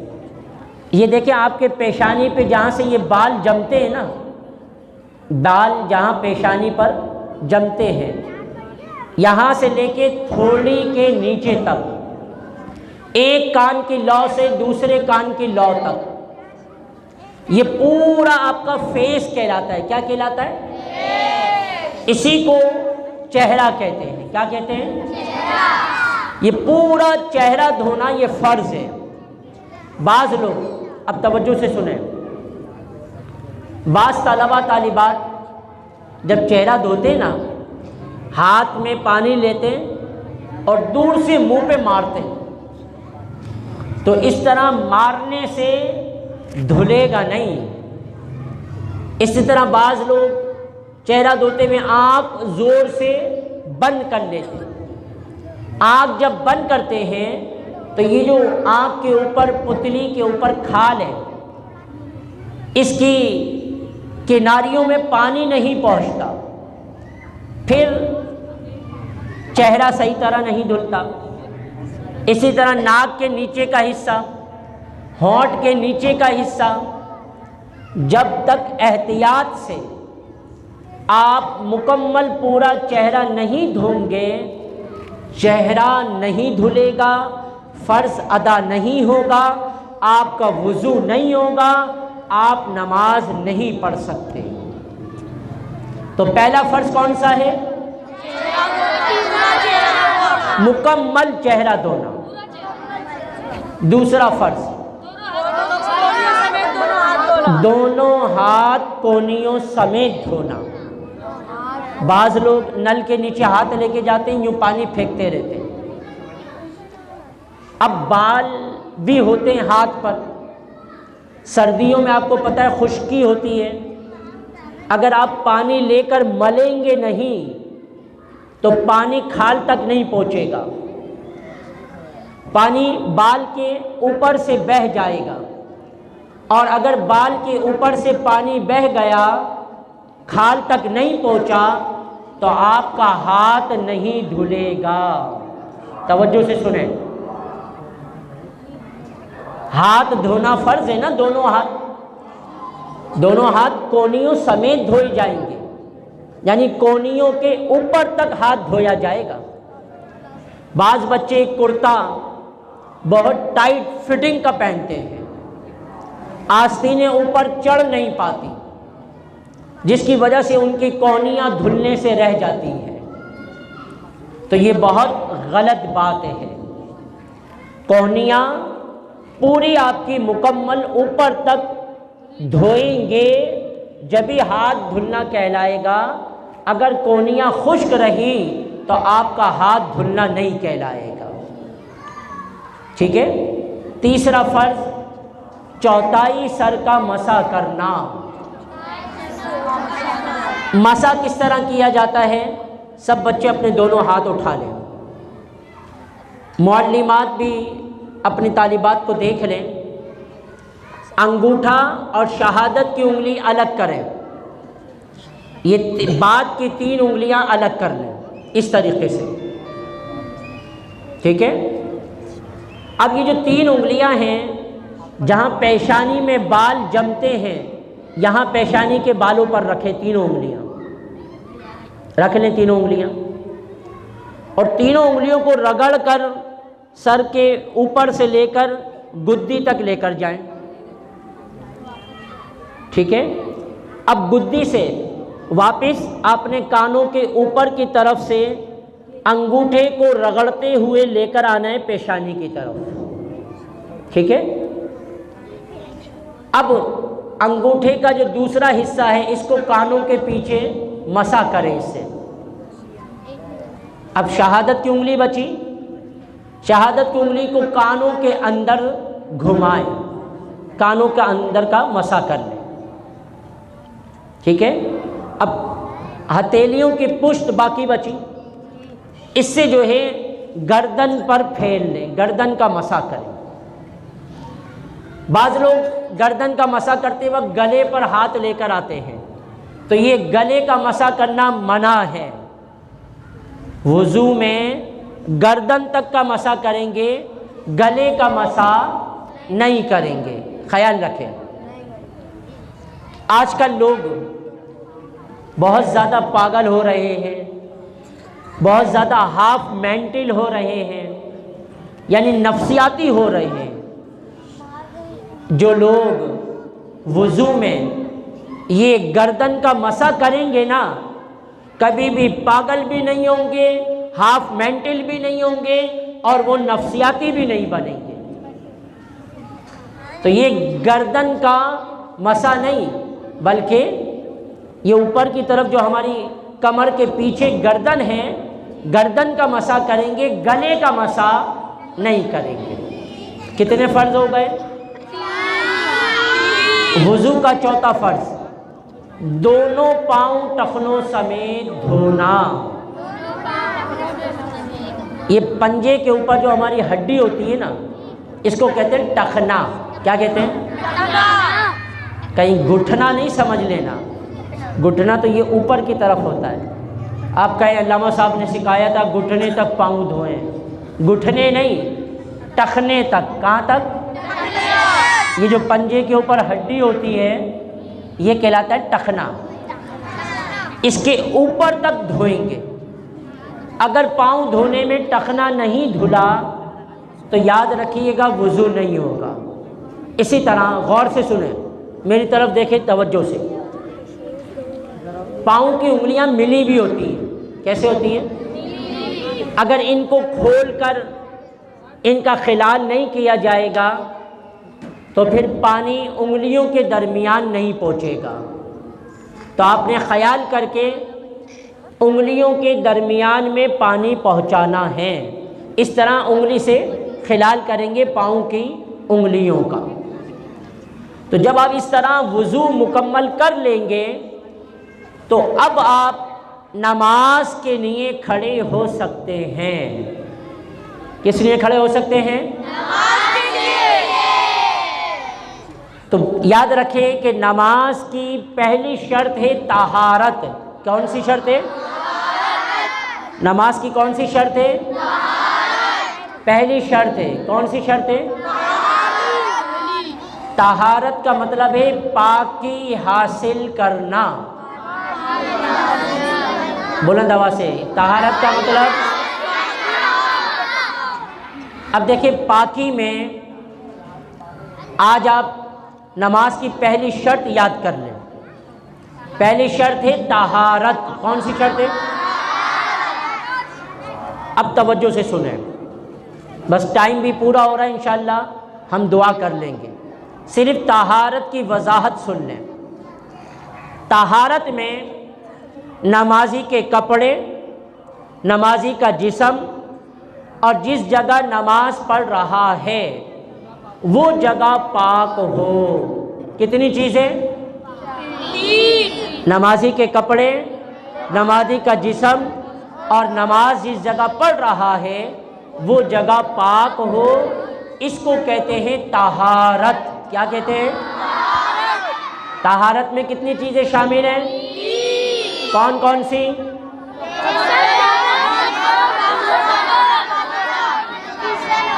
یہ دیکھیں آپ کے پیشانی پہ جہاں سے یہ بال جمتے ہیں نا، بال جہاں پیشانی پر جمتے ہیں، یہاں سے لے کے تھوڑی کے نیچے تک، ایک کان کی لو سے دوسرے کان کی لو تک، یہ پورا آپ کا فیس کہلاتا ہے۔ کیا کہلاتا ہے؟ اسی کو چہرہ کہتے ہیں۔ کیا کہتے ہیں؟ یہ پورا چہرہ دھونا یہ فرض ہے۔ بعض لوگ، اب توجہ سے سنیں، بعض طلبہ طالبات جب چہرہ دھوتے نا، ہاتھ میں پانی لیتے اور دور سے منہ پہ مارتے، تو اس طرح مارنے سے دھلے گا نہیں۔ اسی طرح بعض لوگ چہرہ دھوتے میں آنکھ زور سے بند کر لیتے۔ آنکھ جب بند کرتے ہیں تو یہ جو آنکھ کے اوپر، پتلی کے اوپر کھال ہے، اس کی کناریوں میں پانی نہیں پہنچتا، پھر چہرہ صحیح طرح نہیں دھلتا۔ اسی طرح ناک کے نیچے کا حصہ، ہونٹ کے نیچے کا حصہ، جب تک احتیاط سے آپ مکمل پورا چہرہ نہیں دھوئیں گے، چہرہ نہیں دھلے گا، فرض ادا نہیں ہوگا، آپ کا وضو نہیں ہوگا، آپ نماز نہیں پڑھ سکتے۔ تو پہلا فرض کون سا ہے؟ مکمل چہرہ دھونا۔ دوسرا فرض دونوں ہاتھ کونیوں سمیت دھونا۔ بعض لوگ نل کے نیچے ہاتھ لے کے جاتے ہیں، یوں پانی پھینکتے رہتے ہیں۔ اب بال بھی ہوتے ہیں ہاتھ پر، سردیوں میں آپ کو پتہ ہے خشکی ہوتی ہے، اگر آپ پانی لے کر ملیں گے نہیں تو پانی کھال تک نہیں پہنچے گا، پانی بال کے اوپر سے بہہ جائے گا، اور اگر بال کے اوپر سے پانی بہہ گیا، کھال تک نہیں پہنچا، تو آپ کا ہاتھ نہیں دھلے گا۔ توجہ سے سنیں، ہاتھ دھونا فرض ہے نا، دونوں ہاتھ کونیوں سمیت دھوئے جائیں گے، یعنی کونیوں کے اوپر تک ہاتھ دھویا جائے گا۔ بعض بچے کرتا بہت ٹائٹ فٹنگ کا پہنتے ہیں، آستینیں اوپر چڑھ نہیں پاتی، جس کی وجہ سے ان کی کونیاں دھلنے سے رہ جاتی ہیں، تو یہ بہت غلط بات ہے۔ کونیاں پوری آپ کی مکمل اوپر تک دھوئیں گے جبھی ہاتھ دھلنا کہلائے گا، اگر کونیاں خشک رہی تو آپ کا ہاتھ دھلنا نہیں کہلائے گا۔ ٹھیک ہے؟ تیسرا فرض چوتھائی سر کا مسح کرنا۔ مسح کس طرح کیا جاتا ہے؟ سب بچے اپنے دونوں ہاتھ اٹھا لیں، معلمات بھی اپنی طالبات کو دیکھ لیں، انگوٹھا اور شہادت کی انگلی الگ کریں، یہ بعد کی 3 انگلیاں الگ کر لیں، اس طریقے سے۔ ٹھیک ہے؟ اب یہ جو 3 انگلیاں ہیں، جہاں پیشانی میں بال جمتے ہیں، یہاں پیشانی کے بالوں پر رکھیں 3 انگلیاں، رکھ لیں 3 انگلیاں، اور 3 انگلیوں کو رگڑ کر سر کے اوپر سے لے کر گدی تک لے کر جائیں۔ ٹھیک ہے؟ اب گدی سے واپس آپ نے کانوں کے اوپر کی طرف سے انگوٹھے کو رگڑتے ہوئے لے کر آنا ہے پیشانی کی طرف۔ ٹھیک ہے؟ اب انگوٹھے کا جو دوسرا حصہ ہے، اس کو کانوں کے پیچھے مسح کریں اس سے۔ اب شہادت کی انگلی بچی، شہادت کی انگلی کو کانوں کے اندر گھمائیں، کانوں کے اندر کا مسح کر لیں۔ ٹھیک ہے؟ اب ہتھیلیوں کی پشت باقی بچی، اس سے جو ہے گردن پر پھیل لیں، گردن کا مسح کریں۔ بعض لوگ گردن کا مسح کرتے وقت گلے پر ہاتھ لے کر آتے ہیں، تو یہ گلے کا مسح کرنا منع ہے۔ وضو میں گردن تک کا مسح کریں گے، گلے کا مسح نہیں کریں گے، خیال رکھیں۔ آج کل لوگ بہت زیادہ پاگل ہو رہے ہیں، بہت زیادہ ہاف مینٹل ہو رہے ہیں، یعنی نفسیاتی ہو رہے ہیں۔ جو لوگ وضو میں یہ گردن کا مسح کریں گے نا، کبھی بھی پاگل بھی نہیں ہوں گے، ہاف مینٹل بھی نہیں ہوں گے، اور وہ نفسیاتی بھی نہیں بنیں گے۔ تو یہ گردن کا مسح نہیں، بلکہ یہ اوپر کی طرف جو ہماری کمر کے پیچھے گردن ہے، گردن کا مسح کریں گے، گلے کا مسح نہیں کریں گے۔ کتنے فرض ہو گئے؟ وضو کا چوتھا فرض، دونوں پاؤں ٹخنوں سمیت دھونا۔ یہ پنجے کے اوپر جو ہماری ہڈی ہوتی ہے نا، اس کو کہتے ہیں ٹخنا۔ کیا کہتے ہیں؟ کہیں گھٹنا نہیں سمجھ لینا، گھٹنا تو یہ اوپر کی طرف ہوتا ہے۔ آپ کہیں علامہ صاحب نے سکھایا تھا گھٹنے تک پاؤں دھوئیں، گھٹنے نہیں، ٹخنے تک۔ کہاں تک؟ یہ جو پنجے کے اوپر ہڈی ہوتی ہے یہ کہلاتا ہے ٹخنا، اس کے اوپر تک دھوئیں گے۔ اگر پاؤں دھونے میں ٹخنا نہیں دھلا تو یاد رکھیے گا وضو نہیں ہوگا۔ اسی طرح غور سے سنیں، میری طرف دیکھیں توجہ سے، پاؤں کی انگلیاں ملی بھی ہوتی ہیں۔ کیسے ہوتی ہیں؟ اگر ان کو کھول کر ان کا خلال نہیں کیا جائے گا تو پھر پانی انگلیوں کے درمیان نہیں پہنچے گا۔ تو آپ نے خیال کر کے انگلیوں کے درمیان میں پانی پہنچانا ہے۔ اس طرح انگلی سے خلال کریں گے پاؤں کی انگلیوں کا۔ تو جب آپ اس طرح وضو مکمل کر لیں گے تو اب آپ نماز کے لیے کھڑے ہو سکتے ہیں۔ کس لیے کھڑے ہو سکتے ہیں؟ نماز کے لیے۔ تو یاد رکھیں کہ نماز کی پہلی شرط ہے طہارت۔ کون سی شرط ہے؟ نماز کی کون سی شرط ہے؟ پہلی شرط ہے۔ کون سی شرط ہے؟ طہارت کا مطلب ہے پاکی حاصل کرنا۔ بلند آواز سے، طہارت کا مطلب، اب دیکھیں پاکی میں آج آپ نماز کی پہلی شرط یاد کر لیں۔ پہلی شرط ہے طہارت۔ کون سی شرط ہے؟ اب توجہ سے سنیں، بس ٹائم بھی پورا ہو رہا ہے، انشاءاللہ ہم دعا کر لیں گے۔ صرف طہارت کی وضاحت سن لیں۔ طہارت میں نمازی کے کپڑے، نمازی کا جسم، اور جس جگہ نماز پڑھ رہا ہے وہ جگہ پاک ہو۔ کتنی چیزیں؟ نمازی کے کپڑے، نمازی کا جسم، اور نماز جس جگہ پڑھ رہا ہے وہ جگہ پاک ہو۔ اس کو کہتے ہیں طہارت۔ کیا کہتے ہیں؟ طہارت میں کتنی چیزیں شامل ہیں؟ کون کون سی؟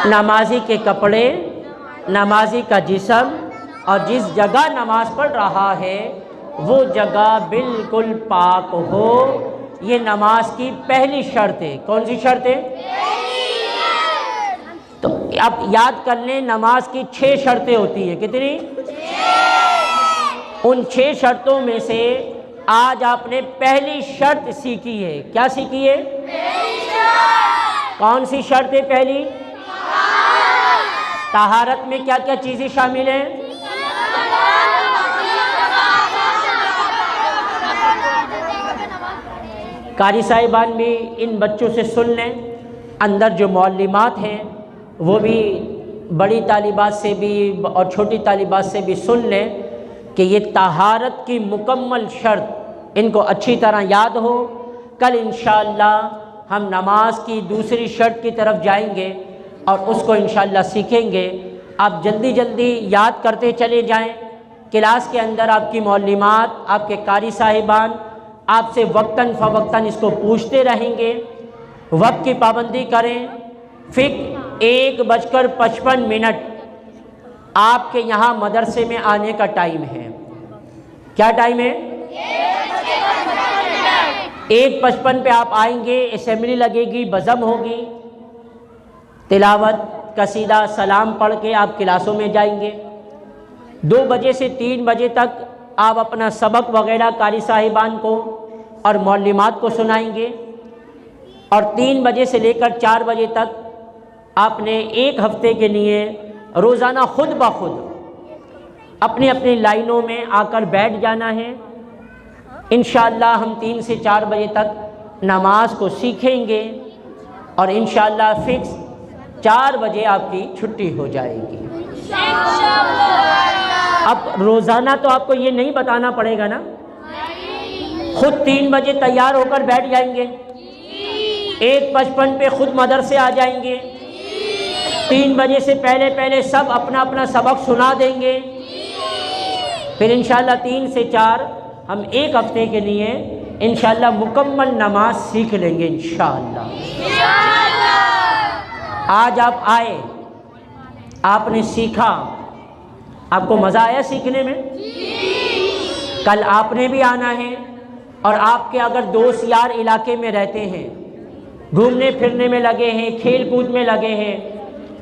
نمازی کے کپڑے، نمازی کا جسم، اور جس جگہ نماز پڑھ رہا ہے وہ جگہ بالکل پاک ہو۔ یہ نماز کی پہلی شرط ہے۔ کون سی شرط ہے؟ تو اب یاد کر لیں نماز کی 6 شرطیں ہوتی ہیں۔ کتنی؟ ان 6 شرطوں میں سے آج آپ نے پہلی شرط سیکھی ہے۔ کیا سیکھی ہے؟ کون سی شرط ہے پہلی؟ طہارت میں کیا کیا چیزیں شامل ہیں؟ قاری صاحبان بھی ان بچوں سے سن لیں، اندر جو معلمات ہیں وہ بھی بڑی طالبات سے بھی اور چھوٹی طالبات سے بھی سن لیں کہ یہ طہارت کی مکمل شرط ان کو اچھی طرح یاد ہو۔ کل انشاءاللہ ہم نماز کی دوسری شرط کی طرف جائیں گے اور اس کو انشاءاللہ سیکھیں گے۔ آپ جلدی جلدی یاد کرتے چلے جائیں۔ کلاس کے اندر آپ کی معلمات، آپ کے قاری صاحبان آپ سے وقتاً فوقتاً اس کو پوچھتے رہیں گے۔ وقت کی پابندی کریں۔ فکر 1:55 آپ کے یہاں مدرسے میں آنے کا ٹائم ہے۔ کیا ٹائم ہے؟ 1:55 پہ آپ آئیں گے، اسمبلی لگے گی، بزم ہوگی، تلاوت قصیدہ سلام پڑھ کے آپ کلاسوں میں جائیں گے۔ 2 بجے سے 3 بجے تک آپ اپنا سبق وغیرہ قاری صاحبان کو اور معلمات کو سنائیں گے، اور 3 بجے سے لے کر 4 بجے تک آپ نے 1 ہفتے کے لیے روزانہ خود بخود اپنی اپنی لائنوں میں آ کر بیٹھ جانا ہے۔ انشاءاللہ ہم 3 سے 4 بجے تک نماز کو سیکھیں گے، اور انشاءاللہ فکس 4 بجے آپ کی چھٹی ہو جائے گی۔ اب روزانہ تو آپ کو یہ نہیں بتانا پڑے گا نا، خود 3 بجے تیار ہو کر بیٹھ جائیں گے، 1:55 پہ خود مدرسے آ جائیں گے، 3 بجے سے پہلے پہلے سب اپنا اپنا سبق سنا دیں گے، پھر انشاءاللہ 3 سے 4 ہم 1 ہفتے کے لیے انشاءاللہ مکمل نماز سیکھ لیں گے انشاءاللہ۔ آج آپ آئے، آپ نے سیکھا، آپ کو مزہ آیا سیکھنے میں؟ کل آپ نے بھی آنا ہے، اور آپ کے اگر دوست یار علاقے میں رہتے ہیں، گھومنے پھرنے میں لگے ہیں، کھیل کود میں لگے ہیں،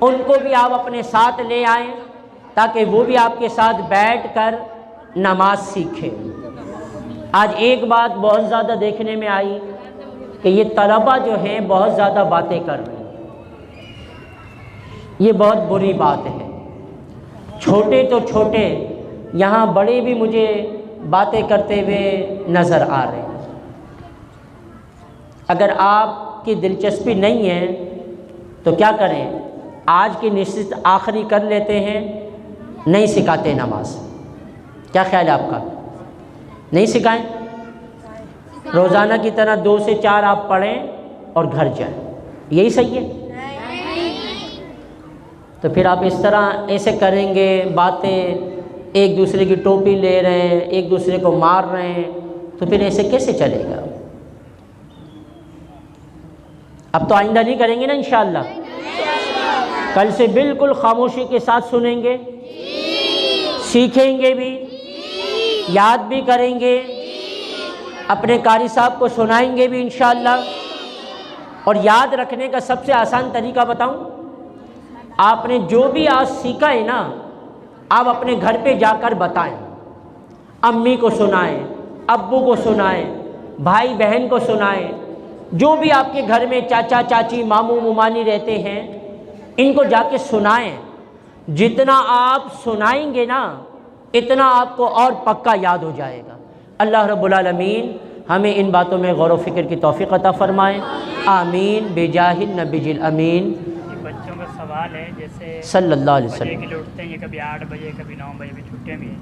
ان کو بھی آپ اپنے ساتھ لے آئیں تاکہ وہ بھی آپ کے ساتھ بیٹھ کر نماز سیکھیں۔ آج ایک بات بہت زیادہ دیکھنے میں آئی کہ یہ طلبہ جو ہیں بہت زیادہ باتیں کر رہے ہیں، یہ بہت بری بات ہے۔ چھوٹے تو چھوٹے، یہاں بڑے بھی مجھے باتیں کرتے ہوئے نظر آ رہے ہیں۔ اگر آپ کی دلچسپی نہیں ہے تو کیا کریں، آج کی نشست آخری کر لیتے ہیں، نہیں سکھاتے نماز۔ کیا خیال ہے آپ کا؟ نہیں سکھائیں، روزانہ کی طرح 2 سے 4 آپ پڑھیں اور گھر جائیں، یہی صحیح ہے؟ تو پھر آپ اس طرح ایسے کریں گے، باتیں ایک دوسرے کی ٹوپی لے رہے ہیں، ایک دوسرے کو مار رہے ہیں، تو پھر ایسے کیسے چلے گا؟ اب تو آئندہ نہیں کریں گے نا انشاءاللہ؟ کل سے بالکل خاموشی کے ساتھ سنیں گے، سیکھیں گے بھی، یاد بھی کریں گے، اپنے قاری صاحب کو سنائیں گے بھی انشاءاللہ۔ اور یاد رکھنے کا سب سے آسان طریقہ بتاؤں، آپ نے جو بھی آج سیکھا ہے نا، آپ اپنے گھر پہ جا کر بتائیں، امی کو سنائیں، ابو کو سنائیں، بھائی بہن کو سنائیں، جو بھی آپ کے گھر میں چاچا چاچی ماموں ممانی رہتے ہیں، ان کو جا کے سنائیں۔ جتنا آپ سنائیں گے نا، اتنا آپ کو اور پکا یاد ہو جائے گا۔ اللہ رب العالمین ہمیں ان باتوں میں غور و فکر کی توفیق عطا فرمائیں، آمین بجاہ النبی الامین۔ بچوں کا سوال ہے، جیسے صلی اللہ علیہ بجے وسلم، کے لیے اٹھتے ہیں، یہ کبھی 8 بجے کبھی 9 بجے بھی چھٹیاں بھی ہیں،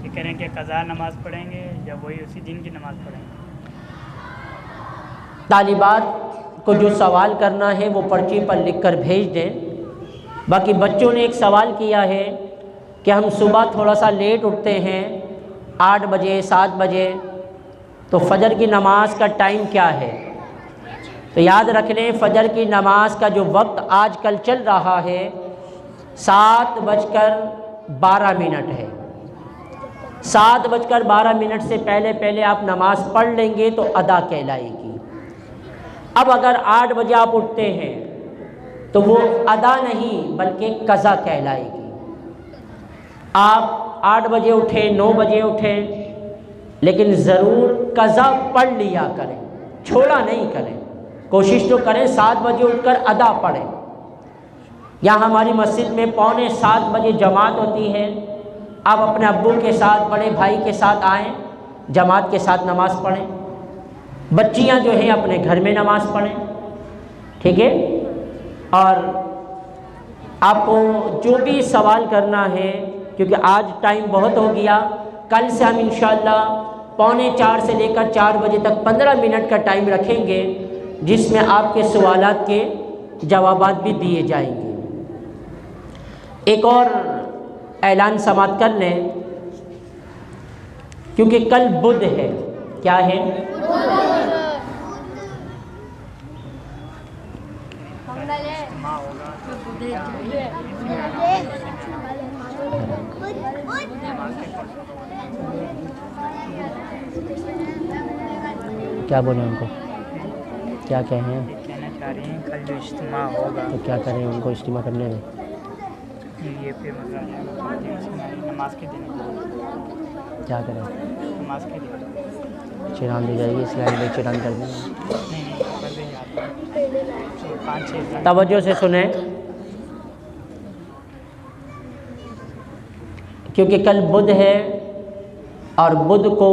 یہ کریں کہ قضا نماز پڑھیں گے یا وہی اسی دن کی نماز پڑھیں گے؟ طالبات کو جو سوال کرنا ہے وہ پرچی پر لکھ کر بھیج دیں۔ باقی بچوں نے ایک سوال کیا ہے کہ ہم صبح تھوڑا سا لیٹ اٹھتے ہیں، 8 بجے 7 بجے، تو فجر کی نماز کا ٹائم کیا ہے؟ تو یاد رکھ لیں، فجر کی نماز کا جو وقت آج کل چل رہا ہے 7:12 ہے۔ 7:12 سے پہلے پہلے آپ نماز پڑھ لیں گے تو ادا کہلائے گی۔ اب اگر 8 بجے آپ اٹھتے ہیں تو وہ ادا نہیں بلکہ قضا کہلائے گی۔ آپ 8 بجے اٹھیں، 9 بجے اٹھیں، لیکن ضرور قضا پڑھ لیا کریں، چھوڑا نہیں کریں، کوشش تو کریں 7 بجے اٹھ کر ادا پڑھیں۔ یہاں ہماری مسجد میں 6:45 بجے جماعت ہوتی ہے، آپ اپنے ابو کے ساتھ، بڑے بھائی کے ساتھ آئیں، جماعت کے ساتھ نماز پڑھیں۔ بچیاں جو ہیں اپنے گھر میں نماز پڑھیں، ٹھیک ہے؟ اور آپ کو جو بھی سوال کرنا ہے، کیونکہ آج ٹائم بہت ہو گیا، کل سے ہم انشاءاللہ 3:45 سے لے کر 4 بجے تک 15 منٹ کا ٹائم رکھیں گے، جس میں آپ کے سوالات کے جوابات بھی دیے جائیں گے۔ ایک اور اعلان سماعت کر لیں، کیونکہ کل بدھ ہے۔ کیا ہے؟ کیا بولیں ان کو؟ کیا کہیں؟ یہ کہنا چاہ رہے ہیں کل جو اجتماع ہوگا تو کیا کریں ان کو اجتماع کرنے میں؟ یہ پہ مطلب نماز کے دن کیا کریں؟ نماز کے دن چران دی جائے گی، اسلام میں چران کر دیں گے۔ نہیں کر دیں آپ 5-6 توجہ سے سنیں، کیونکہ کل بدھ ہے اور بدھ کو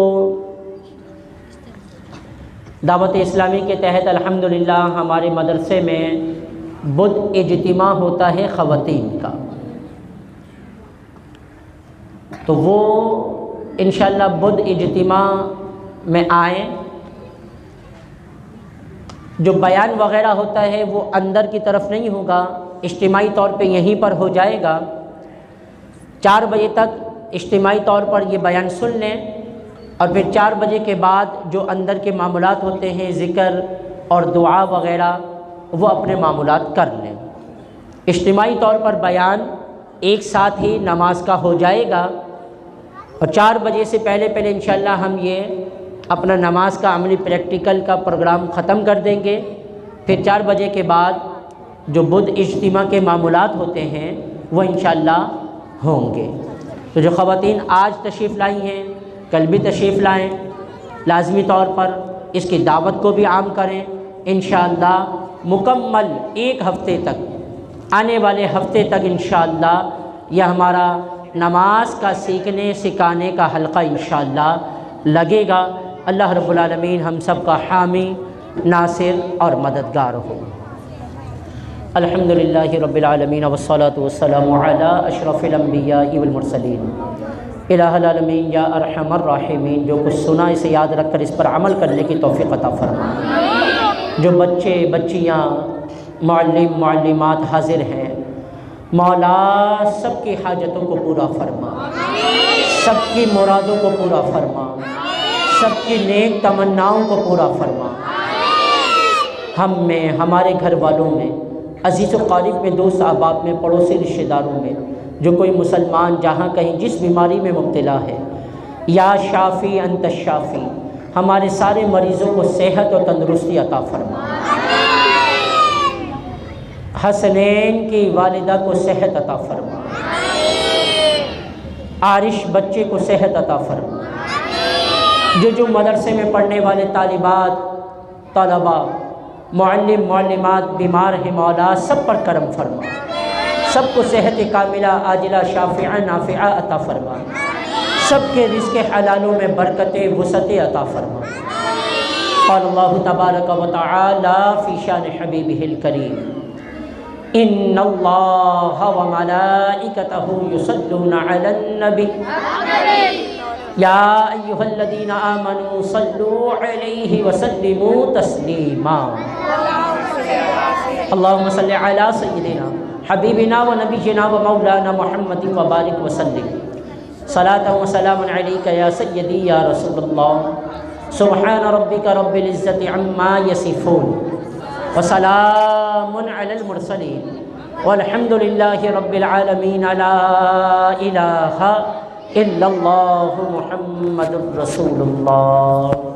دعوت اسلامی کے تحت الحمدللہ ہمارے مدرسے میں بدھ اجتماع ہوتا ہے خواتین کا، تو وہ انشاءاللہ بدھ اجتماع میں آئیں۔ جو بیان وغیرہ ہوتا ہے وہ اندر کی طرف نہیں ہوگا، اجتماعی طور پہ یہیں پر ہو جائے گا۔ 4 بجے تک اجتماعی طور پر یہ بیان سن لیں، اور پھر 4 بجے کے بعد جو اندر کے معاملات ہوتے ہیں ذکر اور دعا وغیرہ وہ اپنے معاملات کر لیں۔ اجتماعی طور پر بیان ایک ساتھ ہی نماز کا ہو جائے گا، اور 4 بجے سے پہلے انشاءاللہ ہم یہ اپنا نماز کا عملی پریکٹیکل کا پروگرام ختم کر دیں گے۔ پھر 4 بجے کے بعد جو بدھ اجتماع کے معاملات ہوتے ہیں وہ انشاءاللہ ہوں گے۔ تو جو خواتین آج تشریف لائی ہیں کل بھی تشریف لائیں، لازمی طور پر اس کی دعوت کو بھی عام کریں۔ انشاءاللہ مکمل 1 ہفتے تک، آنے والے ہفتے تک انشاءاللہ یہ ہمارا نماز کا سیکھنے سکھانے کا حلقہ انشاءاللہ لگے گا۔ اللہ رب العالمین ہم سب کا حامی، ناصر اور مددگار ہو۔ الحمدللہ رب العالمین والصلاة والسلام علی اشرف الانبیاء والمرسلین۔ الہ العالمین یا ارحم الراحمین، جو کچھ سنا اسے یاد رکھ کر اس پر عمل کرنے کی توفیق عطا فرما۔ جو بچے بچیاں معلم معلمات حاضر ہیں، مولا سب کی حاجتوں کو پورا فرما، سب کی مرادوں کو پورا فرما، سب کی نیک تمناؤں کو پورا فرما۔ ہم میں، ہمارے گھر والوں میں، عزیز و قریب میں، دوست احباب میں، پڑوسی رشتہ داروں میں جو کوئی مسلمان جہاں کہیں جس بیماری میں مبتلا ہے، یا شافی انت الشافی، ہمارے سارے مریضوں کو صحت اور تندرستی عطا فرما۔ حسنین کی والدہ کو صحت عطا فرما، عارش بچے کو صحت عطا فرما۔ جو مدرسے میں پڑھنے والے طالبات طلبہ معلم معلمات بیمار ہیں، مولا سب پر کرم فرما، سب کو صحت کاملہ عاجلہ شافعہ نافعہ عطا فرما، سب کے رزق حلالوں میں برکت وسعت عطا فرما۔ قال اللہ تبارک و تعالی فی شان حبیبہ الکریم، ان اللہ وملائکتہ یصلون علی النبی یا ایہا الذین آمنوا صلوا علیہ وسلموا تسلیما۔ اللہم صلی علی سیدنا حبیبنا و نبینا و مولانا محمد وبارک وسلم، صلاۃ و سلام علیک یا سیدی یا رسول اللہ۔ سبحان ربک رب العزت عما یصفون وسلام علی المرسلین والحمد للہ رب العالمین۔ لا الہ الا اللہ محمد رسول اللہ۔